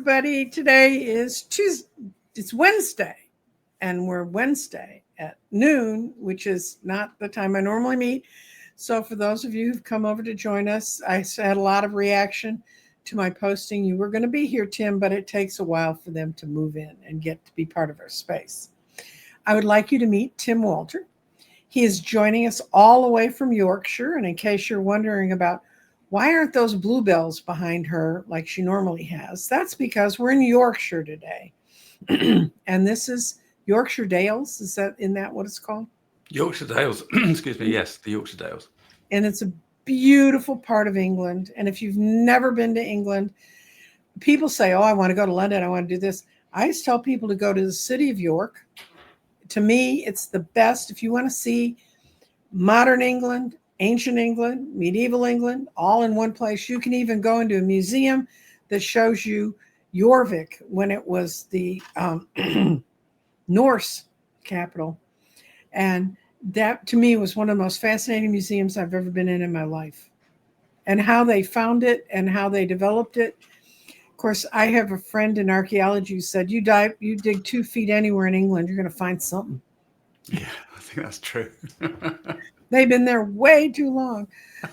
everybody. Today is Tuesday. It's Wednesday, and we're Wednesday at noon, which is not the time I normally meet. So, for those of you who've come over to join us, I had a lot of reaction to my posting. You were going to be here, Tim, but it takes a while for them to move in and get to be part of our space. I would like you to meet Tim Walter. He is joining us all the way from Yorkshire. And in case you're wondering about why aren't those bluebells behind her like she normally has, that's because we're in Yorkshire today. And this is Yorkshire Dales. Isn't that what it's called? Yorkshire Dales. Excuse me. Yes, the Yorkshire Dales. And it's a beautiful part of England. And if you've never been to England, people say, oh, I want to go to London. I want to do this. I just tell people to go to the city of York. To me, it's the best. If you want to see modern England, ancient England, medieval England, all in one place. You can even go into a museum that shows you Jorvik when it was the Norse capital. And that, to me, was one of the most fascinating museums I've ever been in my life. And how they found it and how they developed it. Of course, I have a friend in archaeology who said, you dig 2 feet anywhere in England, you're going to find something. Yeah, I think that's true. They've been there way too long.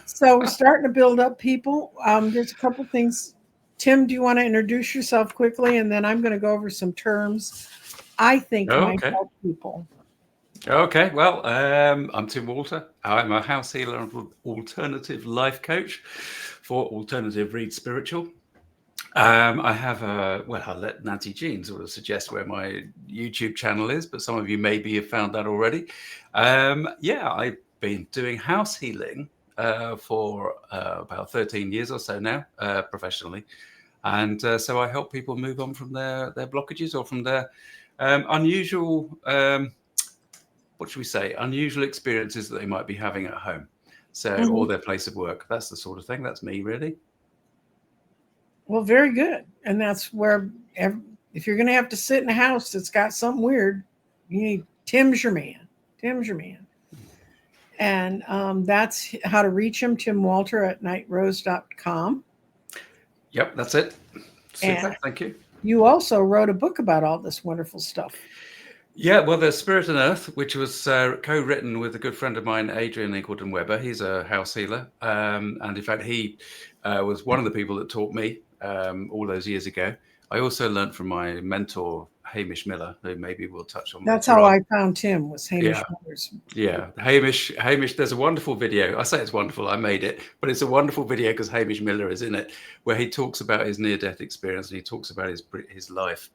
So we're starting to build up people. There's a couple things. Tim, do you want to introduce yourself quickly? And then I'm going to go over some terms I think might help people. Okay, well, I'm Tim Walter. I'm a house healer and alternative life coach for Alternative Read Spiritual. I have I'll let Nancy Jean sort of suggest where my YouTube channel is, but some of you maybe have found that already. I've been doing house healing for about 13 years or so now, professionally. And so I help people move on from their blockages or from their unusual, unusual experiences that they might be having at home. So, or their place of work. That's the sort of thing. That's me, really. Well, very good. And that's where, if you're going to have to sit in a house that's got something weird, you need Tim's your man. Tim's your man. And that's how to reach him, Tim Walter at nightrose.com. Yep, that's it. Super, thank you. You also wrote a book about all this wonderful stuff. Yeah, well, there's Spirit and Earth, which was co-written with a good friend of mine, Adrian Ingleton-Weber. He's a house healer. And in fact, he was one of the people that taught me all those years ago. I also learned from my mentor, Hamish Miller, who maybe we'll touch on. That's how I found Tim, was Hamish Miller's. Yeah, Hamish, there's a wonderful video. I say it's wonderful, I made it, but it's a wonderful video because Hamish Miller is in it, where he talks about his near-death experience and he talks about his life.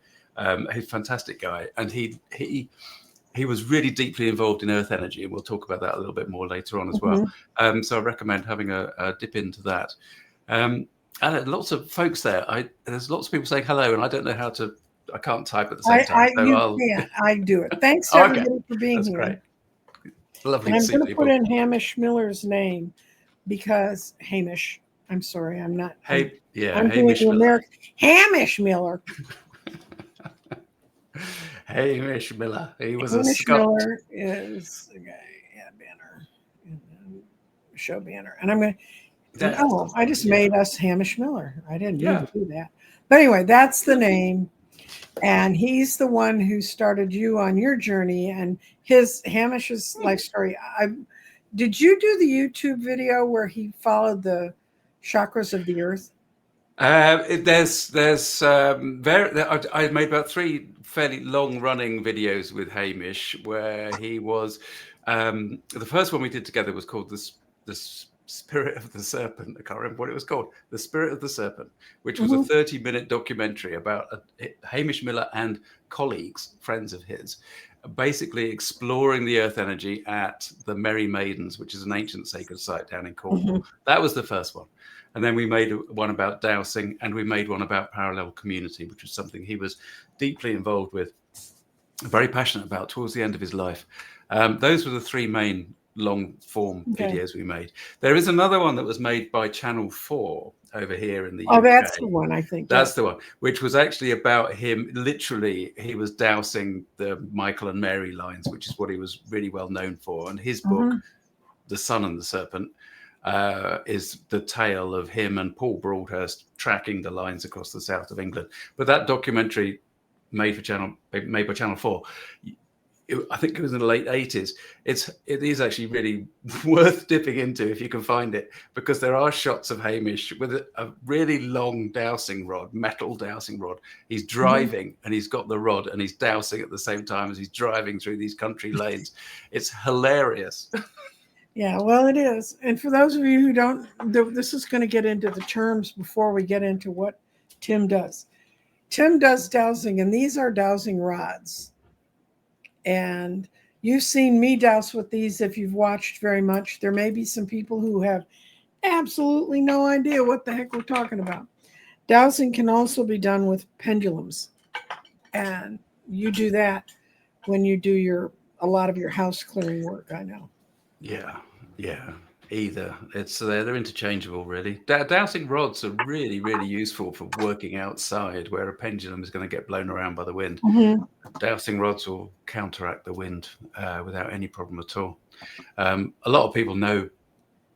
He's a fantastic guy, and he was really deeply involved in earth energy, and we'll talk about that a little bit more later on as well. So I recommend having a dip into that. And lots of folks there. There's lots of people saying hello, and I don't know how to. I can't type at the same time. I do it. Thanks everybody for being That's here. Great. Lovely. And I'm going to put in Hamish Miller's name because Hamish. I'm sorry, I'm not. I'm Hamish Miller. Hamish Miller. Hamish Miller. He was Hamish a Scot. Miller is the guy. Yeah, banner. Show banner. And I'm going to. I just made us Hamish Miller. I didn't mean to do that. But anyway, that's the name. And he's the one who started you on your journey. And Hamish's life story. Did you do the YouTube video where he followed the chakras of the earth? I made about 3 fairly long-running videos with Hamish, where he was. The first one we did together was called the Spirit of the Serpent. I can't remember what it was called. The Spirit of the Serpent, which was a 30-minute documentary about Hamish Miller and colleagues, friends of his, basically exploring the earth energy at the Merry Maidens, which is an ancient sacred site down in Cornwall. That was the first one. And then we made one about dowsing, and we made one about parallel community, which was something he was deeply involved with, very passionate about towards the end of his life. Those were the 3 main long-form videos we made. There is another one that was made by Channel 4 over here in the UK. That's the one, I think. That's the one, which was actually about him. Literally, he was dowsing the Michael and Mary lines, which is what he was really well known for. And his book, The Sun and the Serpent, is the tale of him and Paul Broadhurst tracking the lines across the south of England. But that documentary made by Channel 4, I think it was in the late 80s. It is actually really worth dipping into if you can find it, because there are shots of Hamish with a really long dowsing rod, metal dowsing rod. He's driving and he's got the rod and he's dowsing at the same time as he's driving through these country lanes. It's hilarious. Yeah, well, it is. And for those of you who don't, this is going to get into the terms before we get into what Tim does. Tim does dowsing, and these are dowsing rods. And you've seen me douse with these if you've watched very much. There may be some people who have absolutely no idea what the heck we're talking about. Dowsing can also be done with pendulums. And you do that when you do a lot of your house clearing work, I know. Yeah. Either they're interchangeable, really. Dowsing rods are really, really useful for working outside, where a pendulum is going to get blown around by the wind. Dowsing rods will counteract the wind without any problem at all. A lot of people know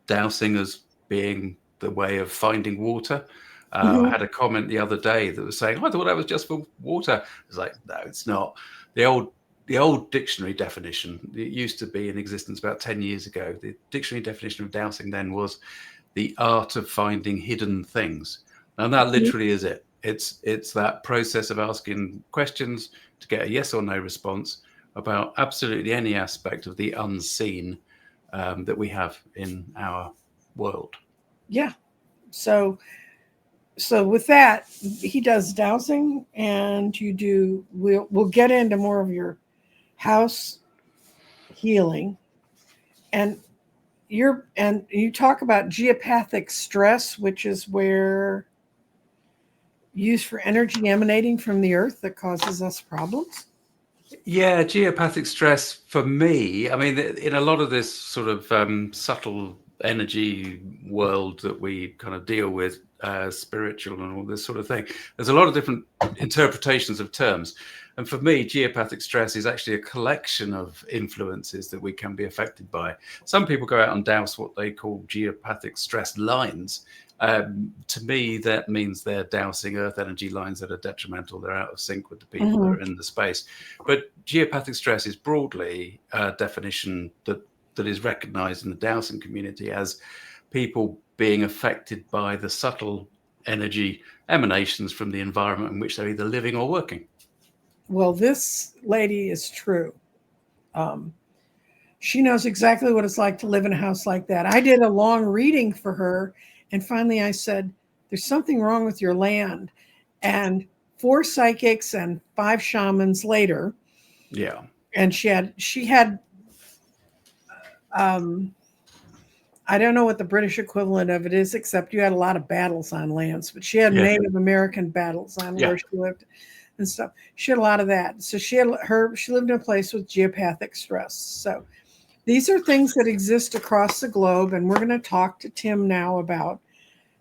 dowsing as being the way of finding water. I had a comment the other day that was saying, I thought that was just for water. It's like, no, it's not. The old dictionary definition, it used to be in existence about 10 years ago. The dictionary definition of dowsing then was the art of finding hidden things. And that literally is it. It's that process of asking questions to get a yes or no response about absolutely any aspect of the unseen that we have in our world. Yeah. So with that, he does dowsing, and we'll get into more of your house healing, and you talk about geopathic stress, which is where used for energy emanating from the earth that causes us problems. Yeah, geopathic stress for me, I mean, in a lot of this sort of subtle energy world that we kind of deal with, spiritual and all this sort of thing, there's a lot of different interpretations of terms. And for me, geopathic stress is actually a collection of influences that we can be affected by. Some people go out and douse what they call geopathic stress lines. To me, that means they're dousing earth energy lines that are detrimental. They're out of sync with the people that are in the space. But geopathic stress is broadly a definition that is recognized in the dowsing community as people being affected by the subtle energy emanations from the environment in which they're either living or working. Well, this lady is true. She knows exactly what it's like to live in a house like that. I did a long reading for her, and finally I said, there's something wrong with your land. And 4 psychics and 5 shamans later. Yeah. And she had I don't know what the British equivalent of it is, except you had a lot of battles on lands, but she had Native American battles on where she lived and stuff. She had a lot of that. So she lived in a place with geopathic stress. So these are things that exist across the globe, and we're going to talk to Tim now about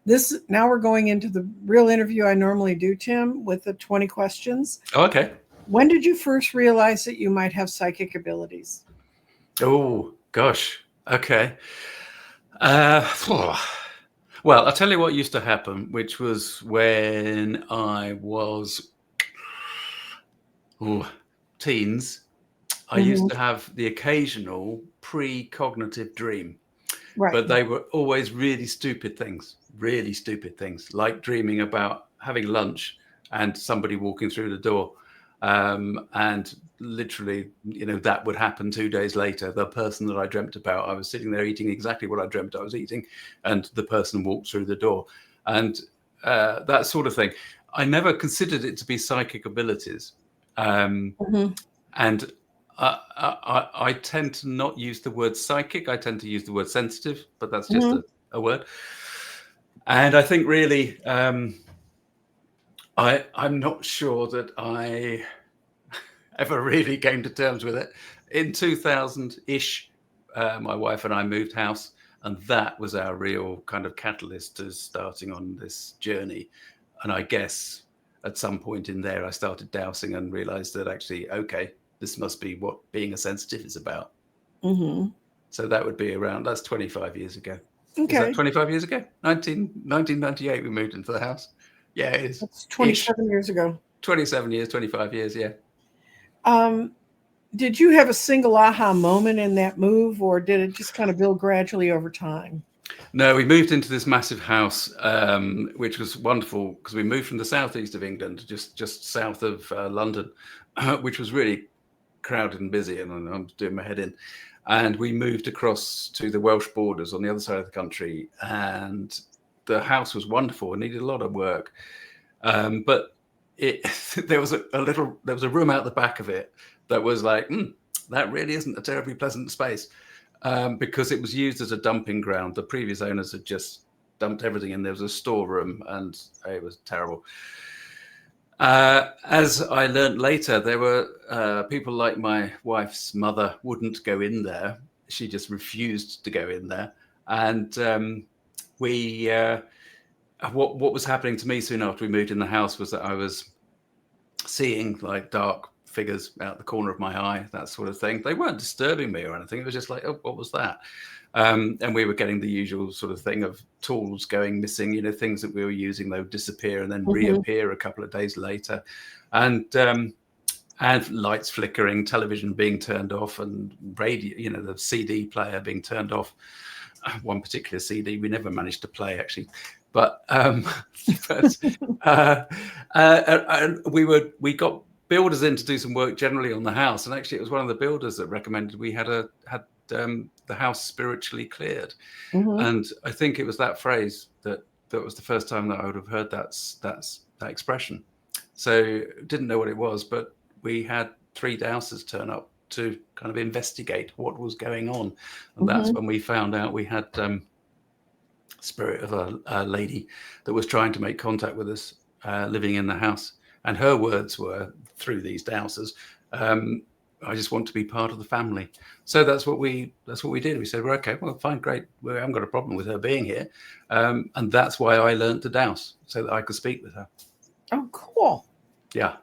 this. Now we're going into the real interview I normally do, Tim, with the 20 questions. Oh, okay. When did you first realize that you might have psychic abilities? Oh, gosh. Okay. Well, I'll tell you what used to happen, which was when I was teens. I used to have the occasional precognitive dream, but they were always really stupid things, like dreaming about having lunch and somebody walking through the door. And literally, that would happen 2 days later. The person that I dreamt about, I was sitting there eating exactly what I dreamt I was eating, and the person walked through the door, and that sort of thing. I never considered it to be psychic abilities. And I tend to not use the word psychic. I tend to use the word sensitive, but that's just a word. And I think really, I'm not sure that I ever really came to terms with it. In 2000-ish, my wife and I moved house, and that was our real kind of catalyst to starting on this journey. And I guess at some point in there, I started dowsing and realized that actually, okay, this must be what being a sensitive is about. So that would be that's 25 years ago. Is Okay. that 25 years ago? 1998 we moved into the house. Yeah, it is. That's 27 years ago. 27 years, 25 years, yeah. Did you have a single aha moment in that move, or did it just kind of build gradually over time? No, we moved into this massive house, which was wonderful because we moved from the southeast of England, just south of London, which was really crowded and busy, and I'm doing my head in. And we moved across to the Welsh borders on the other side of the country, and the house was wonderful. It needed a lot of work, but there was a room out the back of it that was like, that really isn't a terribly pleasant space, because it was used as a dumping ground. The previous owners had just dumped everything in. There was a storeroom, and it was terrible. As I learned later, there were people like my wife's mother wouldn't go in there. She just refused to go in there. And what was happening to me soon after we moved in the house was that I was seeing like dark figures out the corner of my eye, that sort of thing. They weren't disturbing me or anything. It was just like, oh, what was that? And we were getting the usual sort of thing of tools going missing, things that we were using, they would disappear and then reappear a couple of days later. And lights flickering, television being turned off, and radio, the CD player being turned off. One particular CD we never managed to play, actually. But we got builders in to do some work generally on the house, and actually it was one of the builders that recommended we had the house spiritually cleared. And I think it was that phrase that was the first time that I would have heard that expression. So didn't know what it was, but we had 3 dowsers turn up to kind of investigate what was going on, and that's when we found out we had spirit of a lady that was trying to make contact with us, living in the house. And her words were, through these dowsers, I just want to be part of the family. So that's what we did. We said, well, okay, well, fine, great. We haven't got a problem with her being here. And that's why I learned to dowse, so that I could speak with her. Oh, cool. Yeah.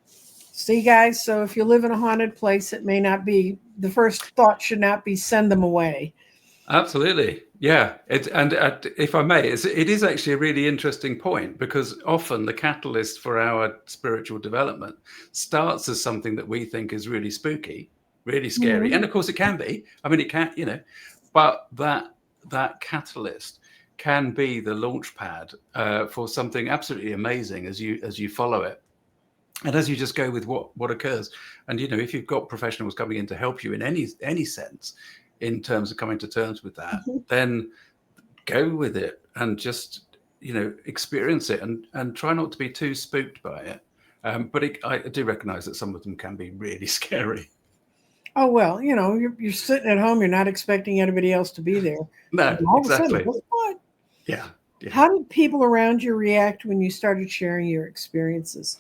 See, guys, so if you live in a haunted place, it may not be, the first thought should not be send them away. Absolutely. Yeah. And if I may, it is actually a really interesting point, because often the catalyst for our spiritual development starts as something that we think is really spooky, really scary. And of course it can be. I mean, it can, but that catalyst can be the launch pad for something absolutely amazing as you follow it. And as you just go with what occurs. And, if you've got professionals coming in to help you in any sense, in terms of coming to terms with that, then go with it and just, experience it and try not to be too spooked by it. But I do recognize that some of them can be really scary. Oh, well, you're sitting at home, you're not expecting anybody else to be there. No, exactly. Sudden, what? Yeah. How did people around you react when you started sharing your experiences?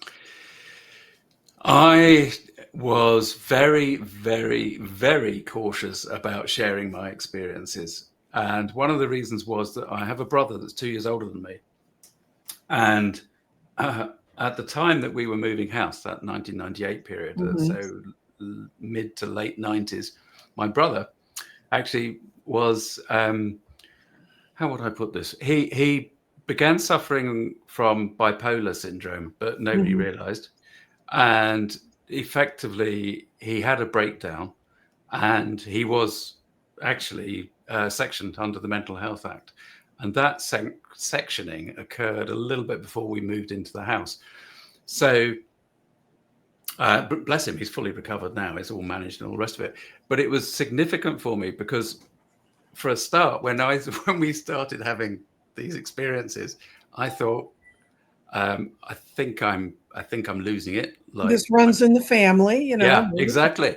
I was very, very, very cautious about sharing my experiences. And one of the reasons was that I have a brother that's 2 years older than me. And at the time that we were moving house, that 1998 period, so mid to late 90s, my brother actually was, how would I put this? He began suffering from bipolar syndrome, but nobody realized. And effectively, he had a breakdown, and he was actually sectioned under the Mental Health Act. And that sectioning occurred a little bit before we moved into the house. So bless him, he's fully recovered now. It's all managed and all the rest of it. But it was significant for me because, for a start, when we started having these experiences, I thought, I think I'm losing it. This runs in the family, Yeah, exactly.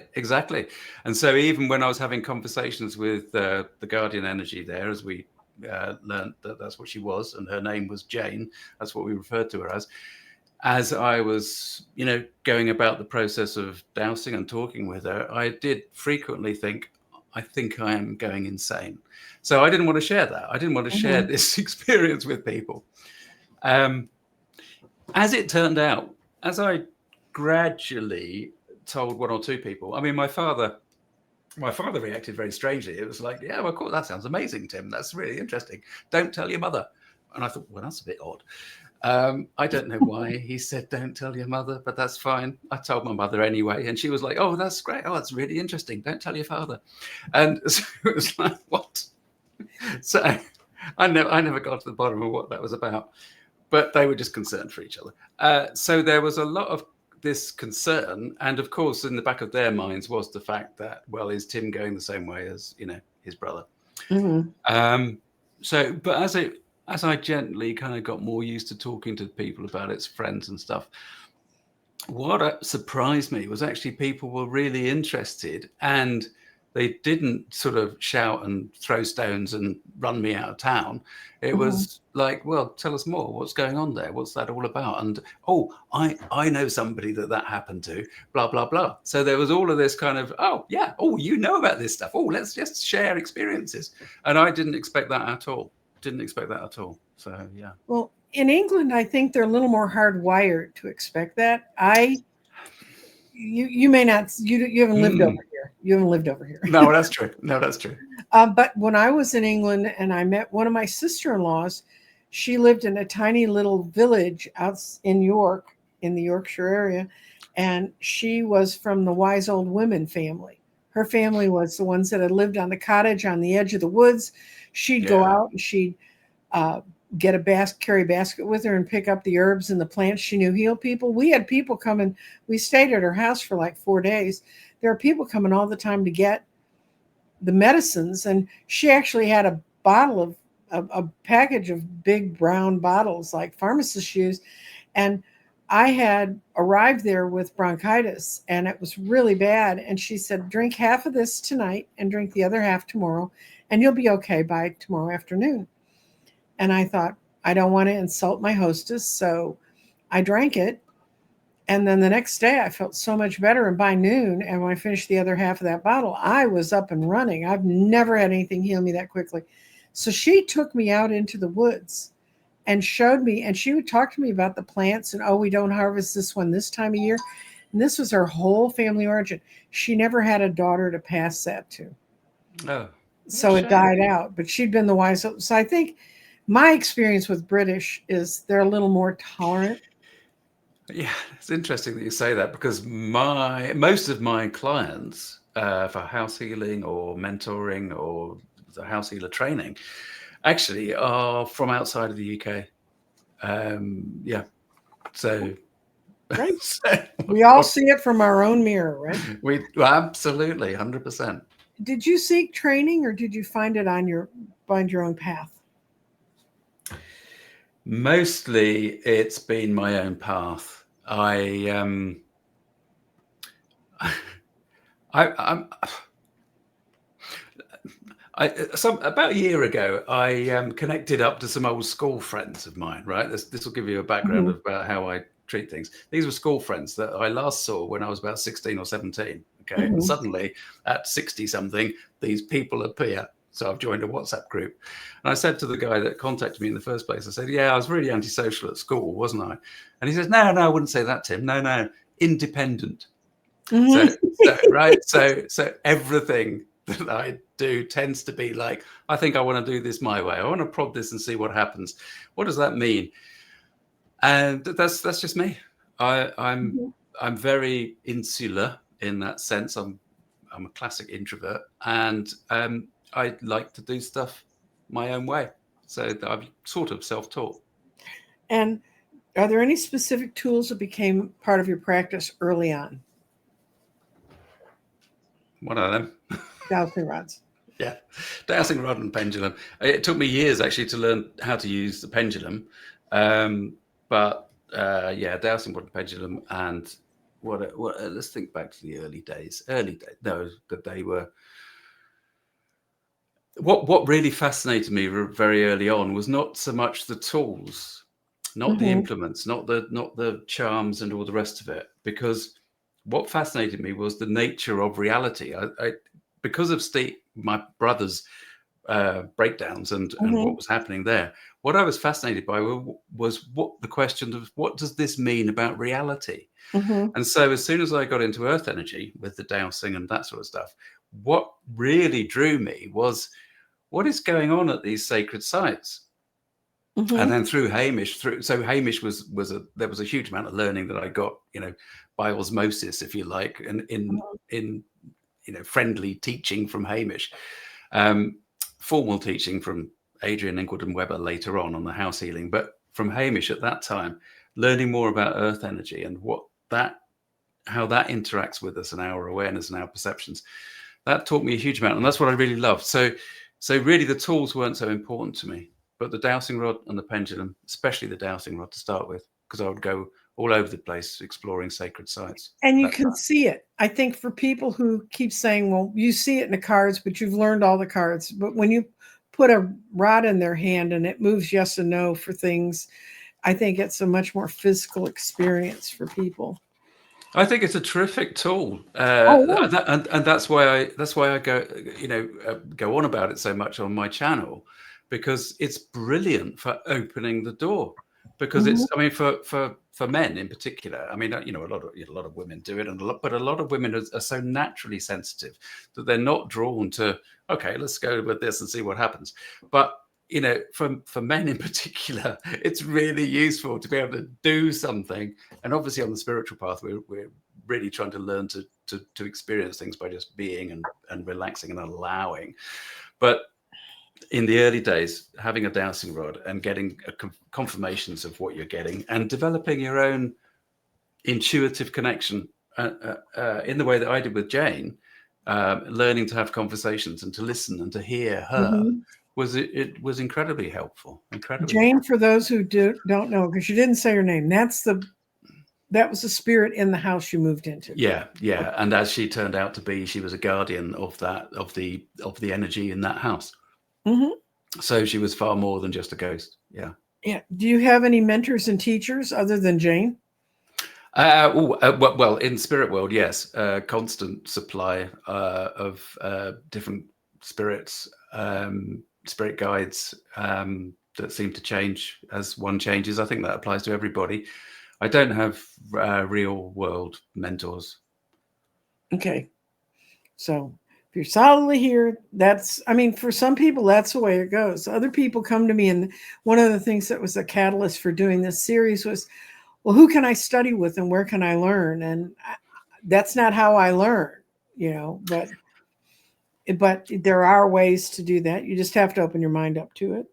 And so even when I was having conversations with the guardian energy there, as we learned that that's what she was, and her name was Jane, that's what we referred to her as I was, going about the process of dowsing and talking with her, I did frequently think, I think I am going insane. So I didn't want to share that. I didn't want to share this experience with people. As it turned out, as I gradually told 1 or 2 people, I mean, my father My father reacted very strangely. It was like, yeah, well, of course, that sounds amazing, Tim. That's really interesting. Don't tell your mother. And I thought, well, that's a bit odd. I don't know why he said, don't tell your mother, but that's fine. I told my mother anyway. And she was like, oh, that's great. Oh, that's really interesting. Don't tell your father. And so it was like, what? So I never got to the bottom of what that was about, but they were just concerned for each other. So there was a lot of this concern, and of course in the back of their minds was the fact that, well, is Tim going the same way as his brother? So but as I gently kind of got more used to talking to people about its friends and stuff, what surprised me was actually people were really interested, and they didn't sort of shout and throw stones and run me out of town. It was like, well, tell us more. What's going on there? What's that all about? And, oh, I know somebody that happened to, blah, blah, blah. So there was all of this kind of, oh, yeah, oh, you know about this stuff. Oh, let's just share experiences. And I didn't expect that at all. So, yeah. Well, in England, I think they're a little more hardwired to expect that. You may not, you haven't lived over here. You haven't lived over here. No, that's true. But when I was in England and I met one of my sister-in-laws, she lived in a tiny little village out in York, in the Yorkshire area. And she was from the Wise Old Women family. Her family was the ones that had lived on the cottage on the edge of the woods. She'd go out and she'd carry a basket with her and pick up the herbs and the plants she knew heal people. We had people coming. We stayed at her house for like 4 days. There are people coming all the time to get the medicines. And she actually had a bottle of a package of big brown bottles like pharmacists use. And I had arrived there with bronchitis and it was really bad. And she said, drink half of this tonight and drink the other half tomorrow, and you'll be okay by tomorrow afternoon. And I thought, I don't want to insult my hostess. So I drank it. And then the next day I felt so much better. And by noon, and when I finished the other half of that bottle, I was up and running. I've never had anything heal me that quickly. So she took me out into the woods and showed me, and she would talk to me about the plants and, oh, we don't harvest this one this time of year. And this was her whole family origin. She never had a daughter to pass that to. Oh, so it died out, but she'd been the wise. So I think my experience with British is they're a little more tolerant. Yeah, it's interesting that you say that, because most of my clients for house healing or mentoring or the house healer training actually are from outside of the UK. Yeah, so, right. So we all see it from our own mirror, right? We absolutely 100%. Did you seek training, or did you find it find your own path? Mostly it's been my own path. About a year ago, I connected up to some old school friends of mine, right? This will give you a background about how I treat things. These were school friends that I last saw when I was about 16 or 17. Okay. And suddenly at 60 something, these people appear. So I've joined a WhatsApp group. And I said to the guy that contacted me in the first place, I said, yeah, I was really antisocial at school, wasn't I? And he says, no, I wouldn't say that, Tim. No, independent. So everything that I do tends to be like, I think I want to do this my way. I want to prod this and see what happens. What does that mean? And that's just me. I'm very insular in that sense. I'm a classic introvert, and I like to do stuff my own way. So I'm sort of self-taught. And are there any specific tools that became part of your practice early on? One of them. Dowsing rods. Yeah, dowsing rod and pendulum. It took me years actually to learn how to use the pendulum. But dowsing rod and pendulum, and what let's think back to the early days. No, that they were. What really fascinated me very early on was not so much the tools, not the implements, not the charms and all the rest of it, because what fascinated me was the nature of reality. I because of my brother's breakdowns and what was happening there, what I was fascinated by was the question of what does this mean about reality? And so as soon as I got into earth energy with the dowsing and that sort of stuff, what really drew me was what is going on at these sacred sites. Mhm. And then through Hamish, so Hamish there was a huge amount of learning that I got, by osmosis, if you like, and in friendly teaching from Hamish, formal teaching from Adrian Ingleton Weber later on the house healing, but from Hamish at that time, learning more about earth energy and how that interacts with us and our awareness and our perceptions. That taught me a huge amount, and that's what I really loved. So really the tools weren't so important to me, but the dowsing rod and the pendulum, especially the dowsing rod to start with, because I would go all over the place exploring sacred sites. And you can see it. I think for people who keep saying, well, you see it in the cards, but you've learned all the cards. But when you put a rod in their hand and it moves yes and no for things, I think it's a much more physical experience for people. I think it's a terrific tool, yeah. and that's why I go go on about it so much on my channel, because it's brilliant for opening the door. Because it's, I mean, for men in particular, I mean, a lot of women do it, but a lot of women are so naturally sensitive that they're not drawn to, okay, let's go with this and see what happens. But for men in particular, it's really useful to be able to do something. And obviously on the spiritual path, we're really trying to learn to experience things by just being and relaxing and allowing. But in the early days, having a dowsing rod and getting confirmations of what you're getting and developing your own intuitive connection in the way that I did with Jane, learning to have conversations and to listen and to hear her, it was incredibly helpful. Jane, for those who don't know, because you didn't say her name, that was the spirit in the house you moved into. Yeah. And as she turned out to be, she was a guardian of the energy in that house. So she was far more than just a ghost. Yeah. Do you have any mentors and teachers other than Jane? Well, in spirit world, yes, constant supply of different spirits, spirit guides that seem to change as one changes. I think that applies to everybody. I don't have real world mentors. Okay, so if you're solidly here, for some people, that's the way it goes. Other people come to me, and one of the things that was a catalyst for doing this series was, well, who can I study with and where can I learn? And that's not how I learn, but there are ways to do that. You just have to open your mind up to it.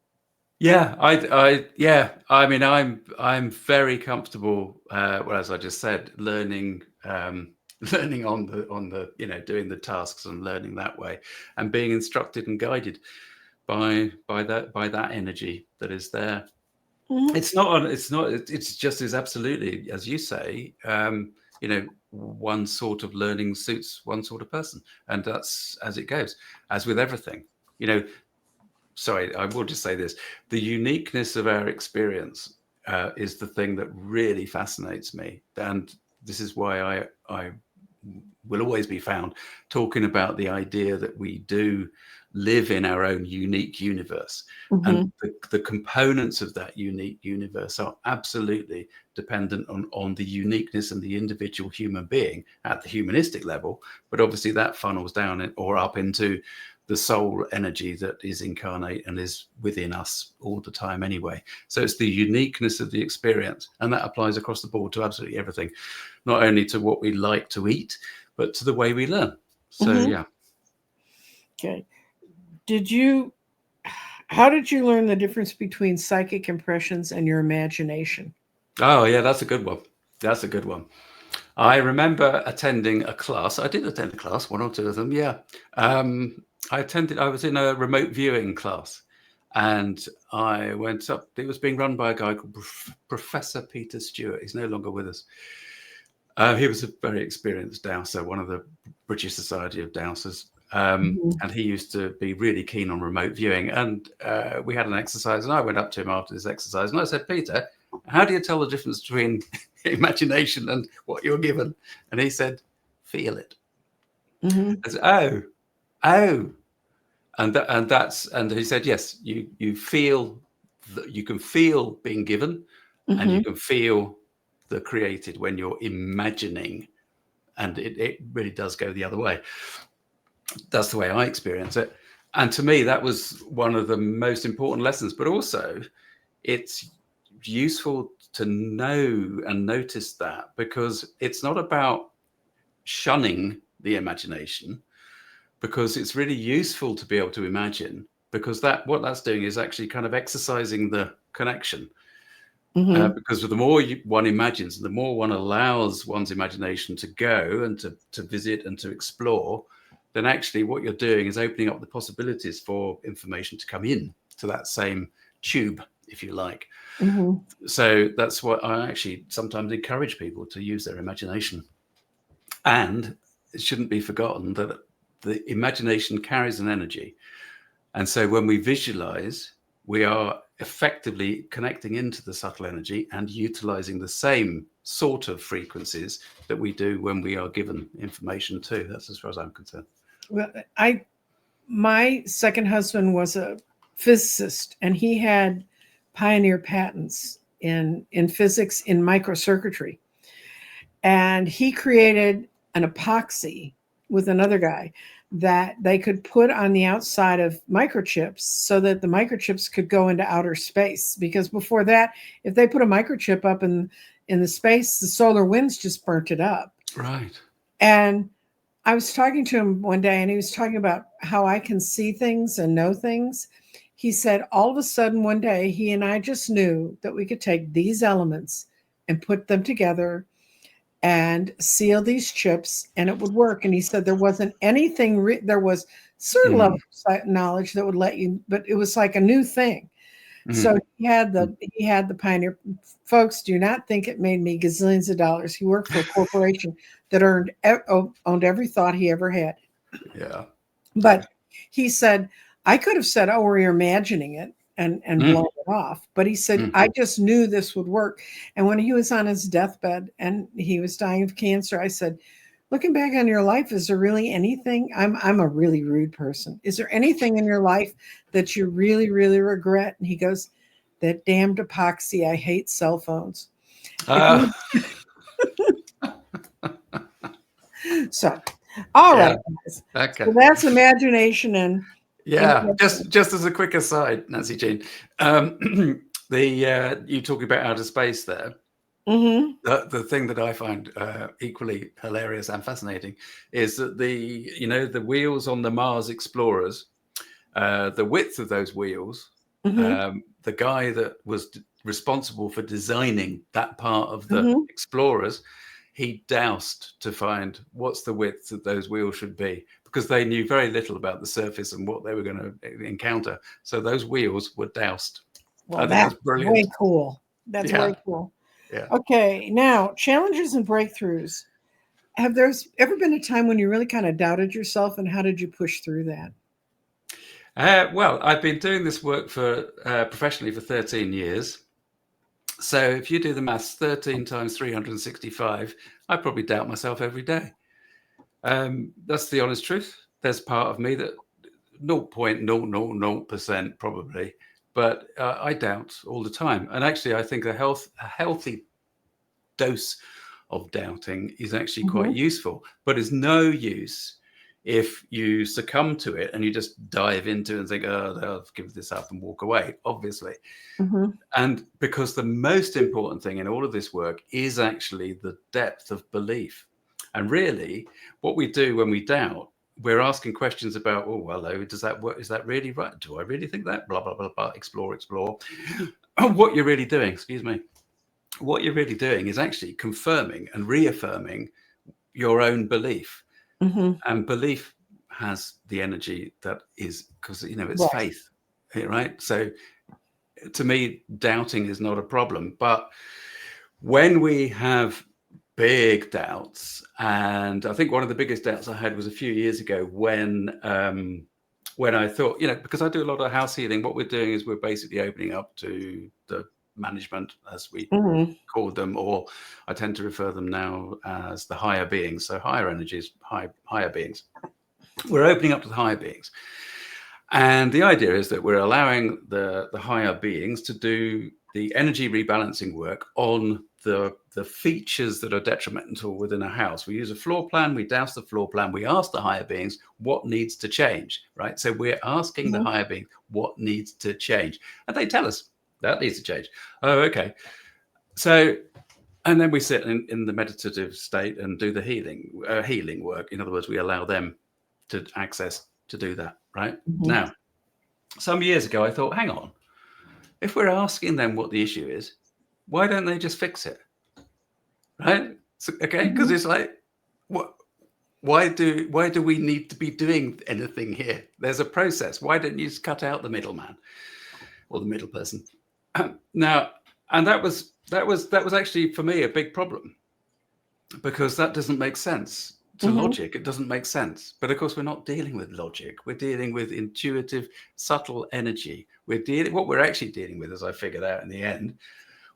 Yeah, I mean, I'm very comfortable. Well, as I just said, learning on the doing the tasks and learning that way, and being instructed and guided by that energy that is there. It's just as absolutely as you say. One sort of learning suits one sort of person, and that's as it goes. As with everything, sorry, I will just say this. The uniqueness of our experience is the thing that really fascinates me. And this is why I will always be found talking about the idea that we do live in our own unique universe. And the components of that unique universe are absolutely dependent on the uniqueness and the individual human being at the humanistic level. But obviously that funnels down or up into the soul energy that is incarnate and is within us all the time anyway. So it's the uniqueness of the experience, and that applies across the board to absolutely everything, not only to what we like to eat, but to the way we learn. So yeah. Okay. How did you learn the difference between psychic impressions and your imagination? Oh yeah, that's a good one. I remember attending a class. I did attend a class, one or two of them. Yeah. I was in a remote viewing class, and I went up. It was being run by a guy called Professor Peter Stewart. He's no longer with us. He was a very experienced dowser, one of the British Society of Dowsers. And he used to be really keen on remote viewing. And we had an exercise, and I went up to him after this exercise, and I said, Peter, how do you tell the difference between imagination and what you're given? And he said, feel it. I said, oh. And he said, yes, you feel that you can feel being given, and you can feel the created when you're imagining, and it really does go the other way. That's the way I experience it. And to me, that was one of the most important lessons. But also, it's useful to know and notice that, because it's not about shunning the imagination, because it's really useful to be able to imagine, because that what that's doing is actually kind of exercising the connection. Because the more one imagines, the more one allows one's imagination to go and to visit and to explore, then actually what you're doing is opening up the possibilities for information to come in to that same tube, if you like. So that's what I actually sometimes encourage people to use their imagination. And it shouldn't be forgotten that the imagination carries an energy. And so when we visualize, we are effectively connecting into the subtle energy and utilizing the same sort of frequencies that we do when we are given information too. That's as far as I'm concerned. Well, my second husband was a physicist, and he had pioneer patents in physics in microcircuitry. And he created an epoxy with another guy that they could put on the outside of microchips so that the microchips could go into outer space. Because before that, if they put a microchip up in the space, the solar winds just burnt it up. Right. And I was talking to him one day, and he was talking about how I can see things and know things. He said all of a sudden one day, he and I just knew that we could take these elements and put them together and seal these chips, and it would work. And he said there wasn't anything, there was certain level of knowledge that would let you, but it was like a new thing. So he had the pioneer. Folks, do not think it made me gazillions of dollars. He worked for a corporation that owned every thought he ever had. Yeah. But he said, I could have said, oh, we're imagining it and blown it off. But he said, I just knew this would work. And when he was on his deathbed and he was dying of cancer, I said, looking back on your life, is there really anything? I'm a really rude person. Is there anything in your life that you really, really regret? And he goes, that damned epoxy. I hate cell phones. So, all right, guys. Okay. So that's imagination and just as a quick aside, Nancy Jean, you talking about outer space there. The thing that I find equally hilarious and fascinating is that the wheels on the Mars Explorers, the width of those wheels, the guy that was responsible for designing that part of the Explorers, he doused to find what's the width that those wheels should be, because they knew very little about the surface and what they were going to encounter. So those wheels were doused. Well, that's brilliant. Way cool. That's very cool. Yeah. Okay, now challenges and breakthroughs. Have there ever been a time when you really kind of doubted yourself, and how did you push through that? Well, I've been doing this work for professionally for 13 years. So if you do the maths, 13 times 365, I probably doubt myself every day. That's the honest truth. There's part of me that 0.000% probably, but I doubt all the time. And actually, I think a healthy dose of doubting is actually quite useful, but it's no use if you succumb to it and you just dive into it and think, oh, I'll give this up and walk away, obviously. And because the most important thing in all of this work is actually the depth of belief. And really, what we do when we doubt, we're asking questions about, oh, hello, does that work? Is that really right? Do I really think that? Blah, blah, blah, blah, explore. What you're really doing, what you're really doing is actually confirming and reaffirming your own belief. And belief has the energy that is, because, it's faith, right? So to me, doubting is not a problem. But when we have big doubts, and I think one of the biggest doubts I had was a few years ago when I thought, because I do a lot of house healing, what we're doing is we're basically opening up to the management, as we call them, or I tend to refer them now as the higher beings. So higher energies, higher beings. We're opening up to the higher beings. And the idea is that we're allowing the higher beings to do the energy rebalancing work on the features that are detrimental within a house. We use a floor plan, we douse the floor plan, we ask the higher beings what needs to change, right? So we're asking the higher being what needs to change, and they tell us that needs to change. Oh, okay. So, and then we sit in the meditative state and do the healing work. In other words, we allow them to access to do that, right? Now, some years ago, I thought, hang on, if we're asking them what the issue is, why don't they just fix it? Right? So, okay, because it's like, what? Why do we need to be doing anything here? There's a process. Why don't you just cut out the middleman or the middle person? Now, and that was actually for me a big problem, because that doesn't make sense to logic. It doesn't make sense. But of course, we're not dealing with logic. We're dealing with intuitive, subtle energy. What we're actually dealing with, as I figured out in the end,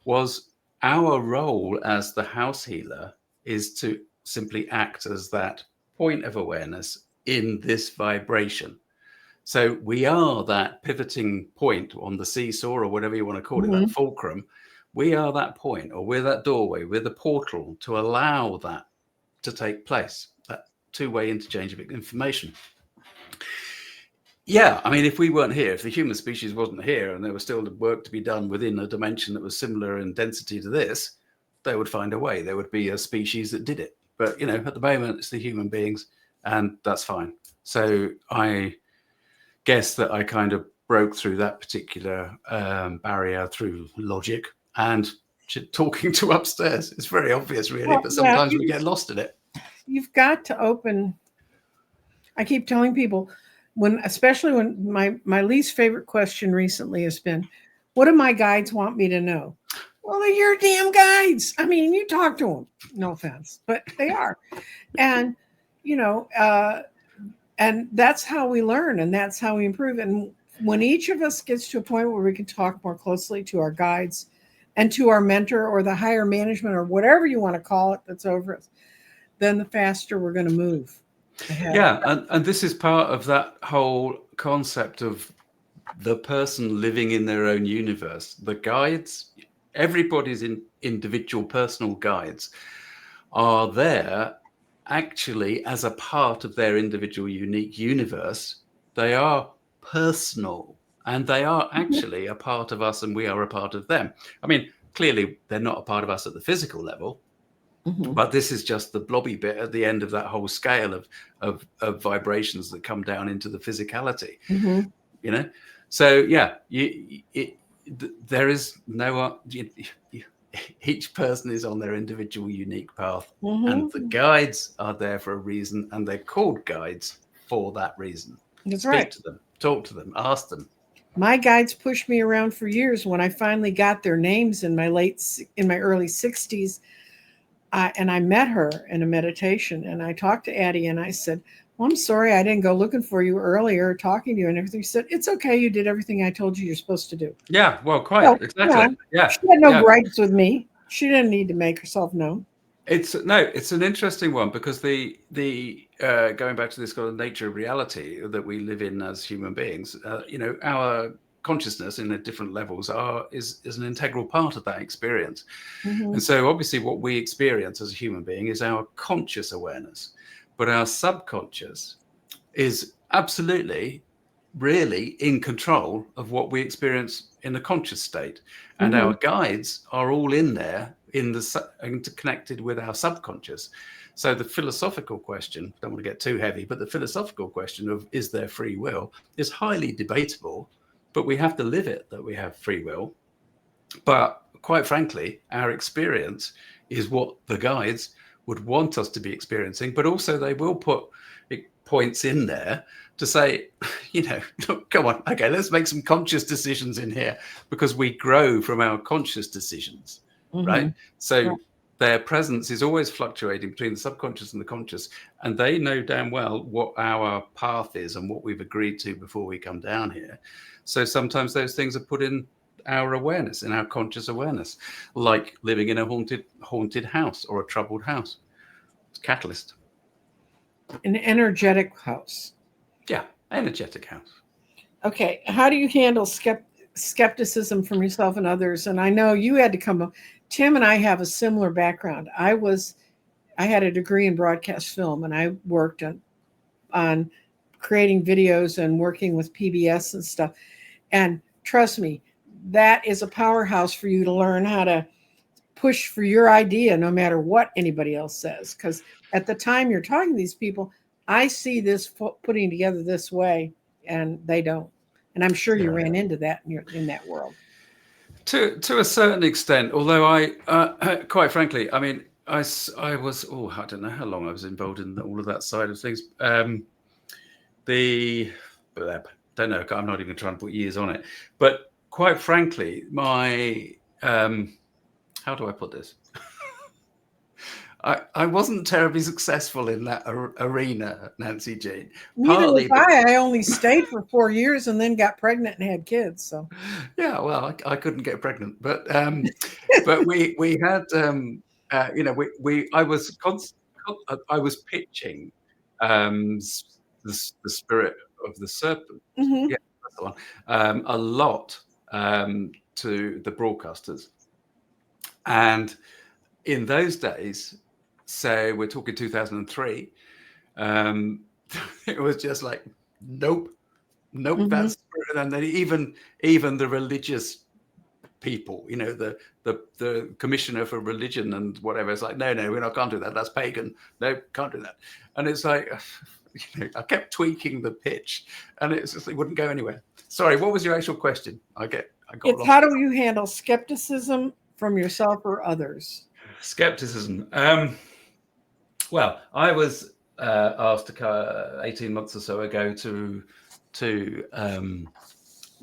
was our role as the house healer is to simply act as that point of awareness in this vibration. So we are that pivoting point on the seesaw, or whatever you want to call it, that fulcrum. We are that point, or we're that doorway, we're the portal to allow that to take place, that two-way interchange of information. Yeah, I mean, if we weren't here, if the human species wasn't here and there was still work to be done within a dimension that was similar in density to this, they would find a way. There would be a species that did it. But, you know, at the moment, it's the human beings, and that's fine. So I guess that I kind of broke through that particular barrier through logic and talking to upstairs. It's very obvious, really, but sometimes we get lost in it. You've got to open. I keep telling people, especially when my least favorite question recently has been, what do my guides want me to know? Well, they're your damn guides. I mean, you talk to them. No offense, but they are. And, you know, and that's how we learn, and that's how we improve. And when each of us gets to a point where we can talk more closely to our guides and to our mentor or the higher management or whatever you want to call it that's over us, then the faster we're going to move ahead. Yeah, and this is part of that whole concept of the person living in their own universe. The guides, everybody's individual personal guides are there actually as a part of their individual unique universe. They are personal, and they are actually a part of us, and we are a part of them. I mean, clearly they're not a part of us at the physical level, but this is just the blobby bit at the end of that whole scale of vibrations that come down into the physicality. You know, so yeah, there is no each person is on their individual unique path, and the guides are there for a reason, and they're called guides for that reason. That's Speak right. to them, talk to them, ask them. My guides pushed me around for years. When I finally got their names in my early 60s, and I met her in a meditation, and I talked to Addie, and I said, well, I'm sorry I didn't go looking for you earlier, talking to you and everything. She said, it's okay. You did everything I told you you're supposed to do. Yeah, well, quite exactly. Yeah, she had no gripes with me. She didn't need to make herself known. It's an interesting one, because the going back to this kind of nature of reality that we live in as human beings, you know, our consciousness in the different levels is an integral part of that experience. And so obviously what we experience as a human being is our conscious awareness, but our subconscious is absolutely really in control of what we experience in the conscious state. And our guides are all in there, interconnected with our subconscious. So the philosophical question, don't want to get too heavy, but the philosophical question of is there free will is highly debatable, but we have to live it that we have free will. But quite frankly, our experience is what the guides would want us to be experiencing, but also they will put points in there to say, you know, look, come on, okay, let's make some conscious decisions in here, because we grow from our conscious decisions, right? So their presence is always fluctuating between the subconscious and the conscious, and they know damn well what our path is and what we've agreed to before we come down here. So sometimes those things are put in our awareness, in our conscious awareness, like living in a haunted house or a troubled house. It's catalyst. An energetic house. Yeah, energetic house. Okay, how do you handle skepticism from yourself and others? And I know you had to come Tim and I have a similar background. I had a degree in broadcast film, and I worked on creating videos and working with PBS and stuff. And trust me, that is a powerhouse for you to learn how to push for your idea no matter what anybody else says. Because at the time you're talking to these people, I see this putting together this way, and they don't. And I'm sure you ran into that in that world. To a certain extent, although I, quite frankly, I mean, I was, I don't know how long I was involved in all of that side of things. Don't know, I'm not even trying to put years on it. But quite frankly, my, how do I put this? I wasn't terribly successful in that arena, Nancy Jean. Neither was I. I only stayed for 4 years and then got pregnant and had kids. So yeah, well, I couldn't get pregnant, but we had I was pitching the spirit of the serpent. Mm-hmm. Yeah, that's the one. A lot to the broadcasters, and in those days. So we're talking 2003. It was just like, nope, Mm-hmm. that's, and then even the religious people, the commissioner for religion and whatever, it's like, no, we can't do that. That's pagan. No, can't do that. And it's like, I kept tweaking the pitch, and it wouldn't go anywhere. Sorry, what was your actual question? I got lost. How do you handle skepticism from yourself or others? Skepticism. Well, I was asked 18 months or so ago to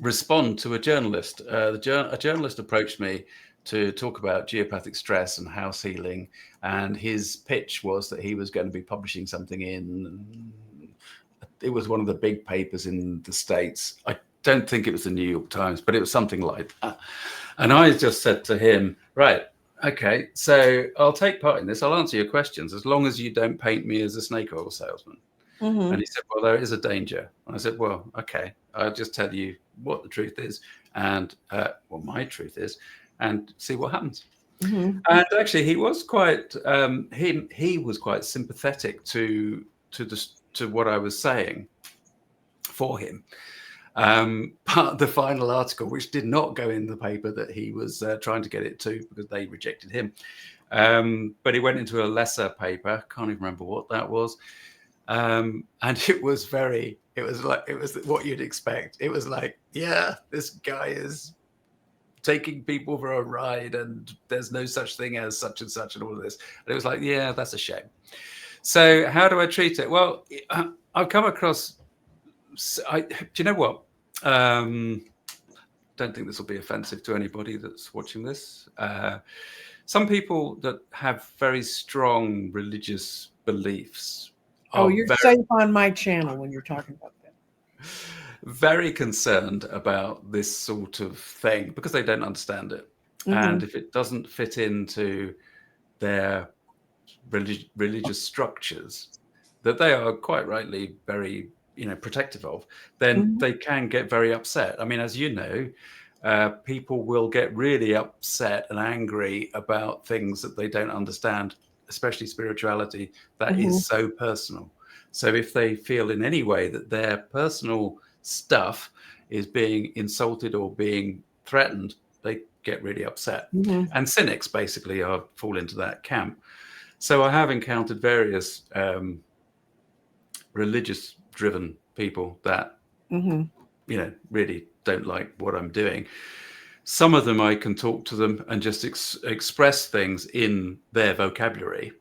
respond to a journalist. A journalist approached me to talk about geopathic stress and house healing, and his pitch was that he was going to be publishing something it was one of the big papers in the States. I don't think it was the New York Times, but it was something like that. And I just said to him, right, okay, so I'll take part in this. I'll answer your questions as long as you don't paint me as a snake oil salesman. Mm-hmm. And he said, well, there is a danger. And I said, well, okay, I'll just tell you what the truth is and what my truth is and see what happens. Mm-hmm. And actually, he was quite he was quite sympathetic to what I was saying for him. But the final article, which did not go in the paper that he was trying to get it to because they rejected him, but he went into a lesser paper. Can't even remember what that was, and it was what you'd expect. It was like, yeah, this guy is taking people for a ride, and there's no such thing as such and such, and all of this. And it was like, yeah, that's a shame. So how do I treat it? Well, I've come across. Do you know what? Don't think this will be offensive to anybody that's watching this. Some people that have very strong religious beliefs. You're safe on my channel when you're talking about that. Very concerned about this sort of thing because they don't understand it. Mm-hmm. And if it doesn't fit into their religious structures that they are quite rightly very protective of, then mm-hmm. they can get very upset. I mean, as you know, people will get really upset and angry about things that they don't understand, especially spirituality that mm-hmm. is so personal. So if they feel in any way that their personal stuff is being insulted or being threatened, they get really upset. Mm-hmm. And cynics basically fall into that camp. So I have encountered various religious-driven people that, mm-hmm. Really don't like what I'm doing. Some of them I can talk to them and just express things in their vocabulary,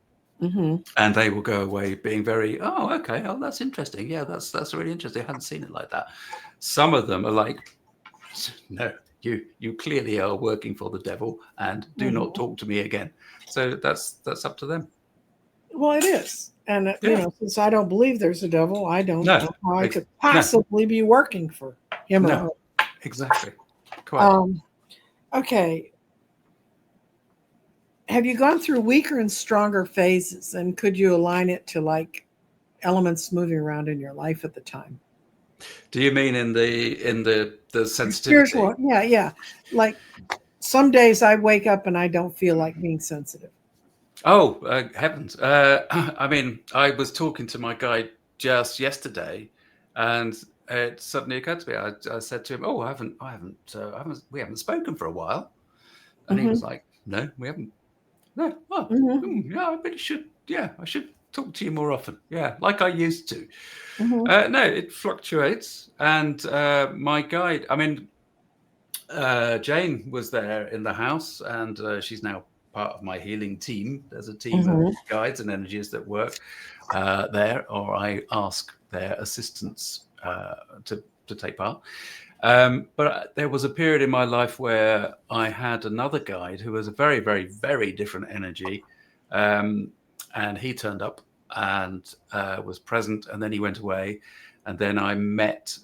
mm-hmm. and they will go away being very, okay, that's interesting. Yeah, that's really interesting. I hadn't seen it like that. Some of them are like, no, you clearly are working for the devil, and do mm-hmm. not talk to me again. So that's up to them. Well, it is. And, since I don't believe there's a devil, I don't know how I could possibly be working for him or her. Exactly. Quite. Okay. Have you gone through weaker and stronger phases? And could you align it to like elements moving around in your life at the time? Do you mean in the sensitivity? Spiritual, yeah. Like some days I wake up and I don't feel like being sensitive. Oh, heavens. I mean, I was talking to my guide just yesterday, and it suddenly occurred to me. I said to him, "Oh, we haven't spoken for a while," and he was Hmm. like, "No, we haven't. No, oh, Hmm. yeah, I really should. Yeah, I should talk to you more often. Yeah, like I used to." Hmm. No, it fluctuates, and my guide. I mean, Jane was there in the house, and she's now part of my healing team. There's a team of Hmm. guides and energies that work there, or I ask their assistants to take part. But there was a period in my life where I had another guide who was a very, very, very different energy, and he turned up and was present, and then he went away, and then I met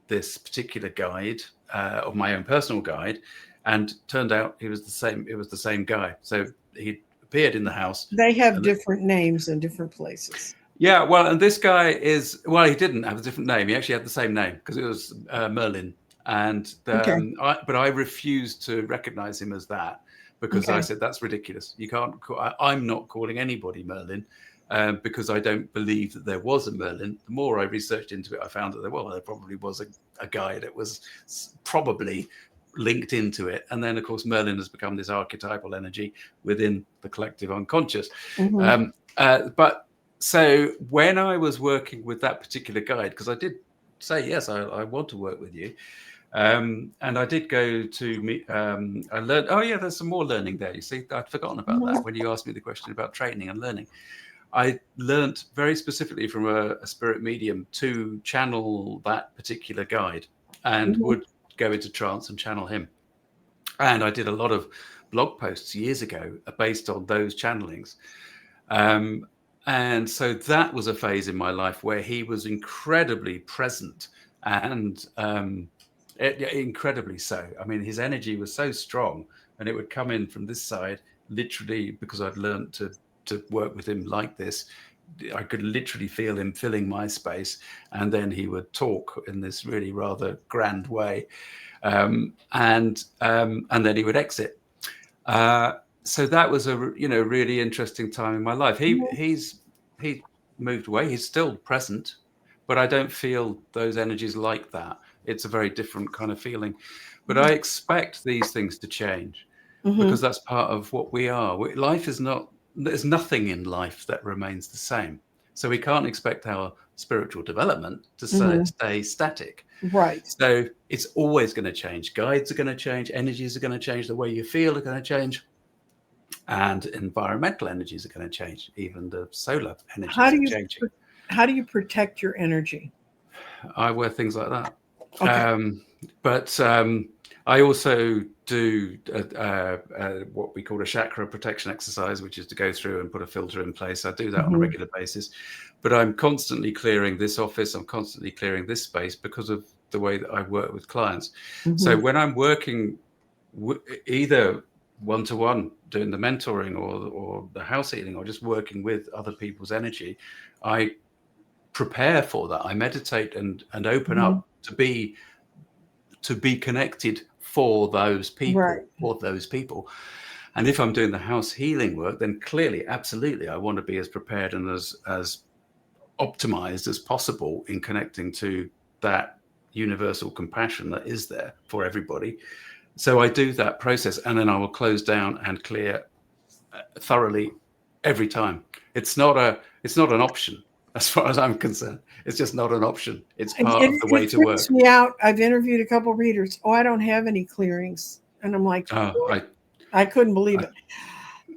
this particular guide of my own personal guide, and turned out he was the same. It was the same guy. So he appeared in the house. They have And different names in different places. yeah, well, and this guy is well. He didn't have a different name. He actually had the same name because it was Merlin. And Okay. but I refused to recognize him as that because I Okay. said that's ridiculous. You can't. I'm not calling anybody Merlin. Because I don't believe that there was a Merlin. The more I researched into it, I found that there probably was a guy that was probably linked into it. And then, of course, Merlin has become this archetypal energy within the collective unconscious. Hmm. But so when I was working with that particular guide, because I did say, yes, I want to work with you. And I did go to meet, I learned, oh yeah, there's some more learning there. You see, I'd forgotten about that when you asked me the question about training and learning. I learnt very specifically from a spirit medium to channel that particular guide and Hmm. would go into trance and channel him. And I did a lot of blog posts years ago based on those channelings. And so that was a phase in my life where he was incredibly present and incredibly so. I mean, his energy was so strong, and it would come in from this side, literally, because I'd learned to work with him like this. I could literally feel him filling my space, and then he would talk in this really rather grand way, and then he would exit. So that was a really interesting time in my life. He moved away. He's still present, but I don't feel those energies like that. It's a very different kind of feeling. But I expect these things to change Hmm. because that's part of what we are. Life is not. There's nothing in life that remains the same. So we can't expect our spiritual development to Hmm. stay static. Right. So it's always going to change. Guides are going to change. Energies are going to change. The way you feel are going to change. And environmental energies are going to change. Even the solar How energies do are you changing. how do you protect your energy? I wear things like that. Okay. But I also do what we call a chakra protection exercise, which is to go through and put a filter in place. I do that on a Hmm. regular basis. But I'm constantly clearing this office. I'm constantly clearing this space because of the way that I work with clients. So Hmm. when I'm working either one-to-one doing the mentoring or the house healing or just working with other people's energy, I prepare for that. I meditate and open Hmm. up to be connected for those Right. people. And if I'm doing the house healing work, then clearly, absolutely, I want to be as prepared and as optimized as possible in connecting to that universal compassion that is there for everybody. So I do that process, and then I will close down and clear thoroughly every time. It's not an option as far as I'm concerned. It's just not an option. It's part of the way It to freaks work. me out. I've interviewed a couple readers. Oh, I don't have any clearings, and I'm like, Oh, I couldn't believe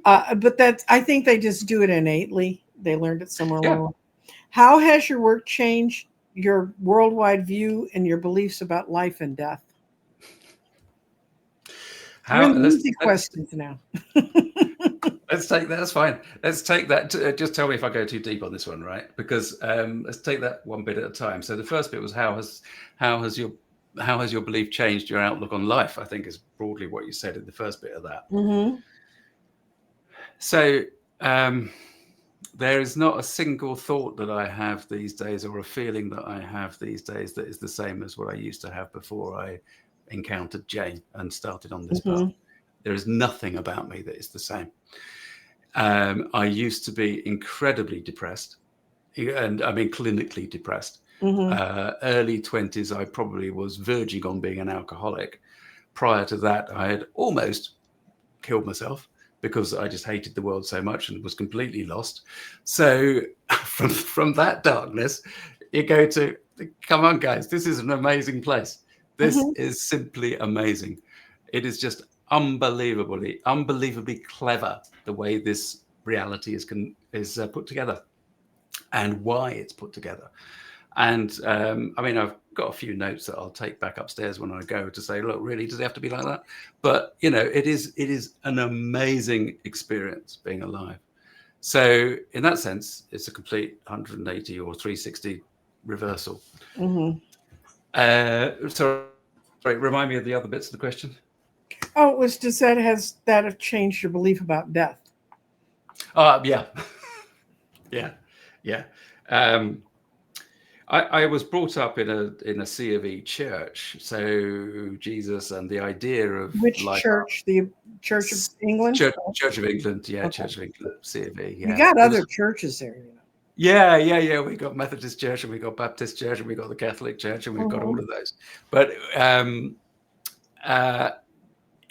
I it. But I think they just do it innately. They learned it somewhere along yeah. the way. How has your work changed your worldwide view and your beliefs about life and death? We're in How the easy let's questions now. let's take that. That's fine. Let's take that. Just tell me if I go too deep on this one, right? Because let's take that one bit at a time. So the first bit was how has your belief changed your outlook on life? I think is broadly what you said in the first bit of that. Hmm. So there is not a single thought that I have these days or a feeling that I have these days that is the same as what I used to have before I encountered Jane and started on this path. Hmm. There is nothing about me that is the same. I used to be incredibly depressed, and I mean clinically depressed. Early 20s, I probably was verging on being an alcoholic. Prior to that, I had almost killed myself because I just hated the world so much and was completely lost. So from that darkness, you go to, come on, guys, this is an amazing place. This is simply amazing. It is just unbelievably clever the way this reality is put together and why it's put together. And I mean, I've got a few notes that I'll take back upstairs when I go to say, look, really, does it have to be like that? But, you know, it is an amazing experience being alive. So in that sense, it's a complete 180 or 360 reversal. Sorry, remind me of the other bits of the question. Oh, it was, has that have changed your belief about death? Yeah. Yeah. I was brought up in a C of E church, so Jesus and the idea of which church? The Church of England. Church of England, yeah, okay. Church of England, C of E. Yeah. You got other churches there, you know. Yeah. We got Methodist Church, and we got Baptist Church, and we got the Catholic Church, and we've got all of those. But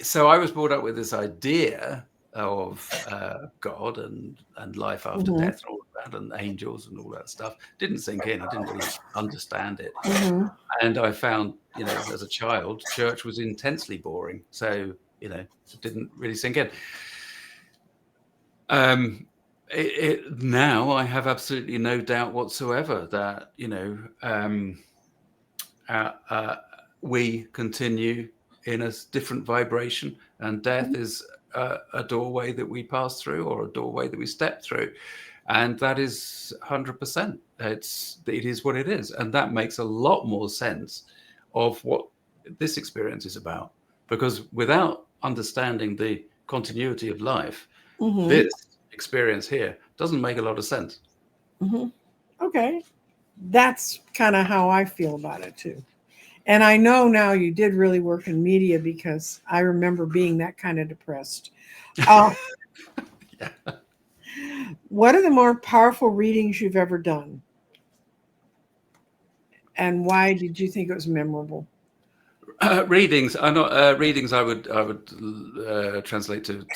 so I was brought up with this idea of God and life after death and all of that, and angels and all that stuff. Didn't sink in. I didn't really understand it. And I found, you know, as a child, church was intensely boring. So, you know, it didn't really sink in. Now I have absolutely no doubt whatsoever that, you know, we continue in a different vibration, and death is a doorway that we pass through, or a doorway that we step through, and that is 100%. It is what it is, and that makes a lot more sense of what this experience is about. Because without understanding the continuity of life, this experience here doesn't make a lot of sense. Okay, that's kind of how I feel about it too. And I know now you did really work in media, because I remember being that kind of depressed. Yeah. What are the more powerful readings you've ever done? And why did you think it was memorable? Readings are not readings. I would translate to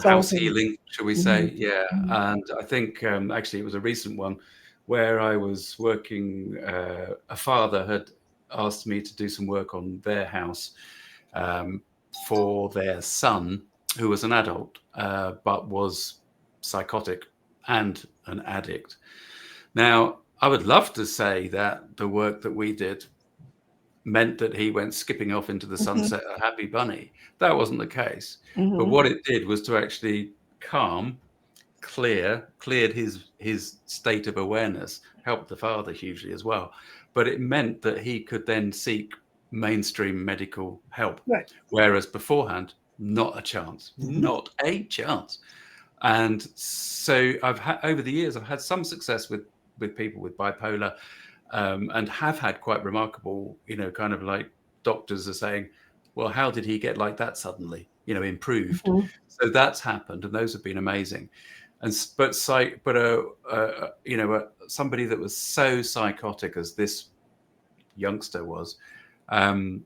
house healing, shall we say? Yeah. And I think actually it was a recent one where I was working. A father had asked me to do some work on their house for their son, who was an adult but was psychotic and an addict. Now, I would love to say that the work that we did meant that he went skipping off into the sunset a happy bunny. That wasn't the case. But what it did was to actually cleared his state of awareness, helped the father hugely as well. But it meant that he could then seek mainstream medical help, right. Whereas beforehand, not a chance, not a chance. And so over the years, I've had some success with people with bipolar, and have had quite remarkable, you know, kind of like doctors are saying, well, how did he get like that suddenly, you know, improved? So that's happened, and those have been amazing. But you know, somebody that was so psychotic as this youngster was, no,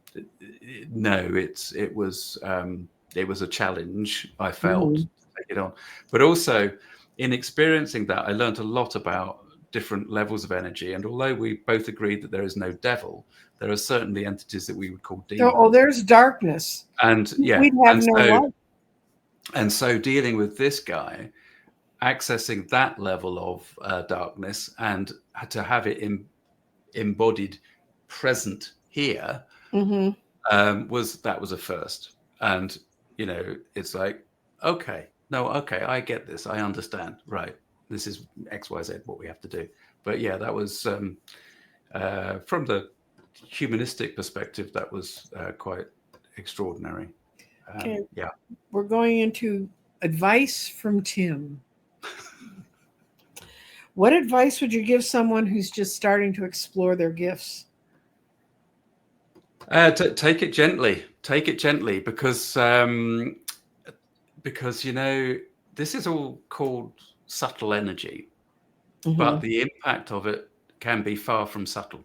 it was a challenge. I felt to take it on, but also in experiencing that, I learned a lot about different levels of energy. And although we both agreed that there is no devil, there are certainly entities that we would call demons. Oh, there's darkness. And yeah, we'd have no light. And so dealing with this guy, accessing that level of darkness, and to have it embodied present here, was a first. And you know, it's like, okay, I get this, I understand, right? This is XYZ what we have to do. But yeah, that was from the humanistic perspective, that was quite extraordinary. Okay. Yeah, we're going into advice from Tim. What advice would you give someone who's just starting to explore their gifts? Take it gently, because because, this is all called subtle energy, but Mhm. the impact of it can be far from subtle.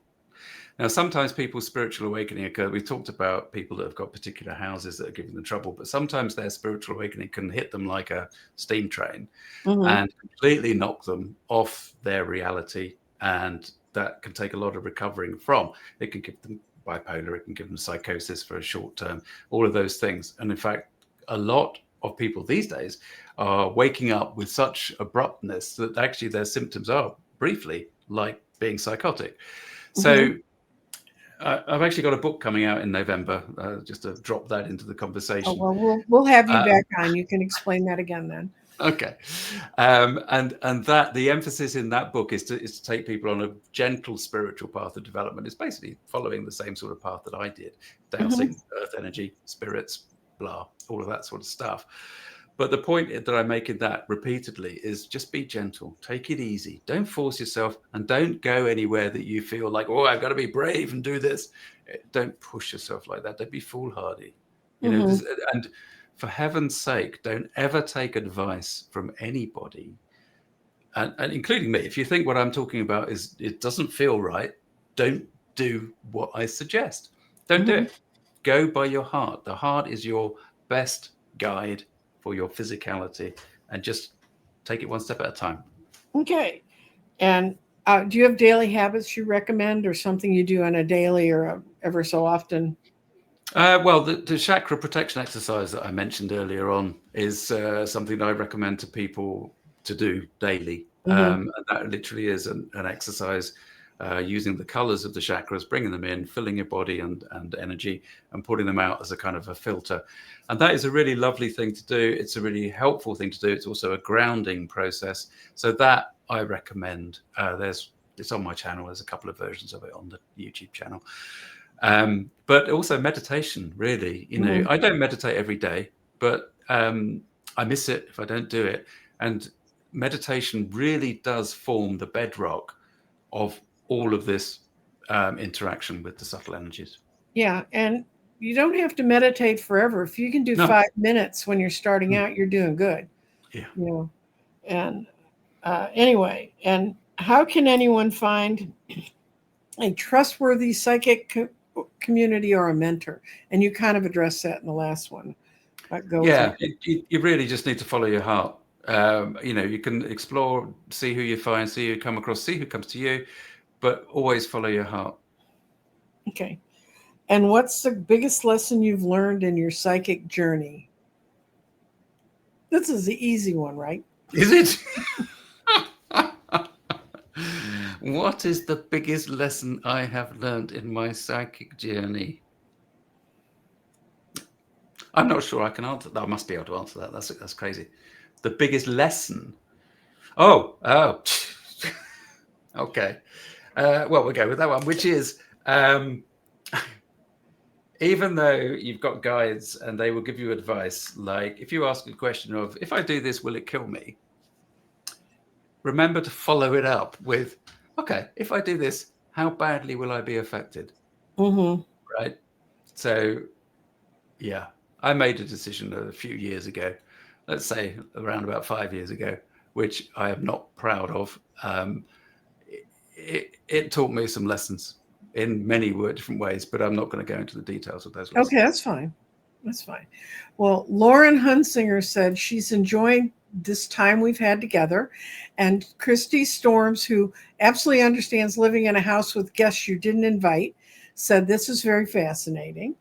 Now, sometimes people's spiritual awakening occur. We talked about people that have got particular houses that are giving them trouble, but sometimes their spiritual awakening can hit them like a steam train Mhm. and completely knock them off their reality. And that can take a lot of recovering from. It can give them bipolar, it can give them psychosis for a short term, all of those things. And in fact, a lot of people these days are waking up with such abruptness that actually their symptoms are briefly like being psychotic. Mhm. So I've actually got a book coming out in November, just to drop that into the Oh, conversation. well, we'll have you Um, back on. You can explain that again then. okay, and that the emphasis in that book is to take people on a gentle spiritual path of development. It's basically following the same sort of path that I did, Mhm. dowsing earth energy, spirits, blah, all of that sort of stuff. But the point that I make in that repeatedly is just be gentle, take it easy, don't force yourself, and don't go anywhere that you feel like, oh, I've got to be brave and do this. Don't push yourself like that. Don't be foolhardy. Mhm. And for heaven's sake, don't ever take advice from anybody, and including me. If you think what I'm talking about is it doesn't feel right, don't do what I suggest. Don't do Mhm. it. Go by your heart. The heart is your best guide for your physicality, and just take it one step at a time. Okay. And do you have daily habits you recommend, or something you do on a daily or ever so often? Well, the chakra protection exercise that I mentioned earlier on is something that I recommend to people to do daily. Mhm. And that literally is an exercise using the colors of the chakras, bringing them in, filling your body and energy, and putting them out as a kind of a filter. And that is a really lovely thing to do. It's a really helpful thing to do. It's also a grounding process. So that I recommend. It's on my channel. There's a couple of versions of it on the YouTube channel. But also meditation, really. Mhm. I don't meditate every day, but I miss it if I don't do it. And meditation really does form the bedrock of all of this interaction with the subtle energies. Yeah, and you don't have to meditate forever. If you can do No. 5 minutes when you're starting Mm. out, you're doing good. Yeah. You know. And anyway, and how can anyone find a trustworthy psychic community or a mentor? And you kind of addressed that in the last one. Go with Yeah. your. You really just need to follow your heart. You can explore, see who you find, see who you come across, see who comes to you, but always follow your heart. Okay. And what's the biggest lesson you've learned in your psychic journey? This is the easy one, right? Is it? What is the biggest lesson I have learned in my psychic journey? I'm not sure I can answer that. I must be able to answer that. That's crazy. The biggest lesson. Oh. Okay. Well, we'll go with that one, which is even though you've got guides and they will give you advice, like if you ask a question of, if I do this, will it kill me? Remember to follow it up with, okay, if I do this, how badly will I be affected? Mm-hmm. Right. So, yeah, I made a decision a few years ago, let's say around about 5 years ago, which I am not proud of. It taught me some lessons in many different ways, but I'm not going to go into the details of those Okay, lessons. that's fine. That's fine. Well, Lauren Hunsinger said she's enjoying this time we've had together. And Christy Storms, who absolutely understands living in a house with guests you didn't invite, said this is very fascinating.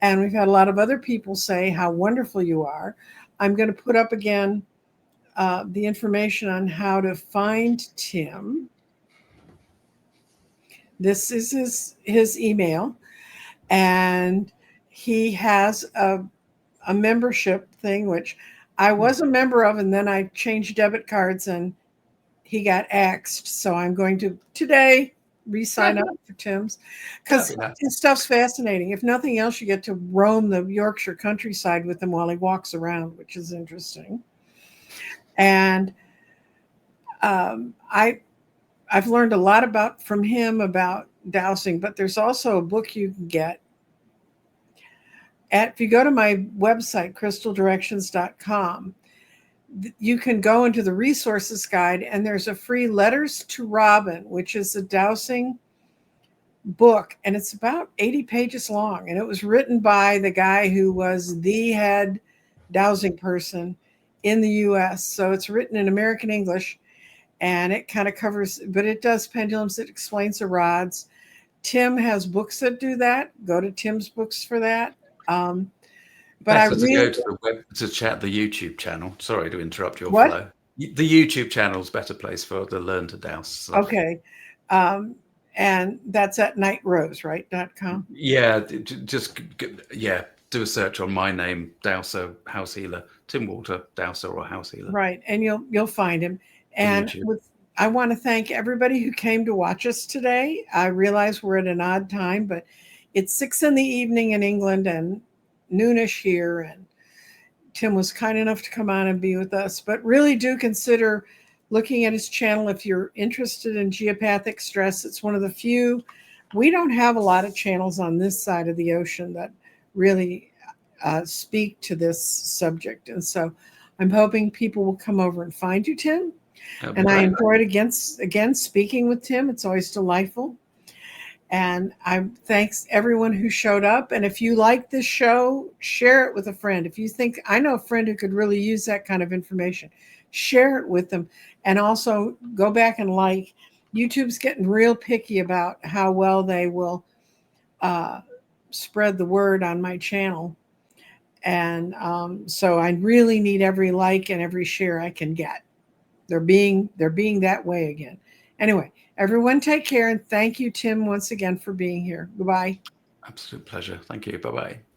And we've had a lot of other people say how wonderful you are. I'm going to put up again the information on how to find Tim. This is his email, and he has a membership thing, which I was a member of, and then I changed debit cards and he got axed. So I'm going to today re-sign up for Tim's, That'd because be nice. his stuff's fascinating. If nothing else, you get to roam the Yorkshire countryside with him while he walks around, which is interesting. And I've learned a lot from him about dowsing, but there's also a book you can get, if you go to my website, crystaldirections.com, you can go into the resources guide, and there's a free Letters to Robin, which is a dowsing book, and it's about 80 pages long. And it was written by the guy who was the head dowsing person in the US. So it's written in American English, and it kind of covers, but it does pendulums, it explains the rods. Tim has books that do that. Go to Tim's books for that. But I Better to really go to the web to chat the YouTube channel. Sorry to interrupt your What? flow. The YouTube channel's better place for the Learn to Douse stuff. Okay. And that's at nightrose, right? .com. Yeah, just do a search on my name, Dowser House Healer, Tim Walter Dowser or House Healer. Right, and you'll find him. And I want to thank everybody who came to watch us today. I realize we're at an odd time, but it's 6 p.m. in England and noonish here. And Tim was kind enough to come on and be with us. But really do consider looking at his channel if you're interested in geopathic stress. It's one of the few. We don't have a lot of channels on this side of the ocean that really speak to this subject. And so I'm hoping people will come over and find you, Tim. And I enjoyed again speaking with Tim. It's always delightful. And I thanks everyone who showed up. And if you like this show, share it with a friend. If you think, I know a friend who could really use that kind of information, share it with them. And also go back and like. YouTube's getting real picky about how well they will spread the word on my channel. And so I really need every like and every share I can get. They're being that way again. Anyway, everyone take care, and thank you, Tim, once again for being here. Goodbye. Absolute pleasure. Thank you. Bye-bye.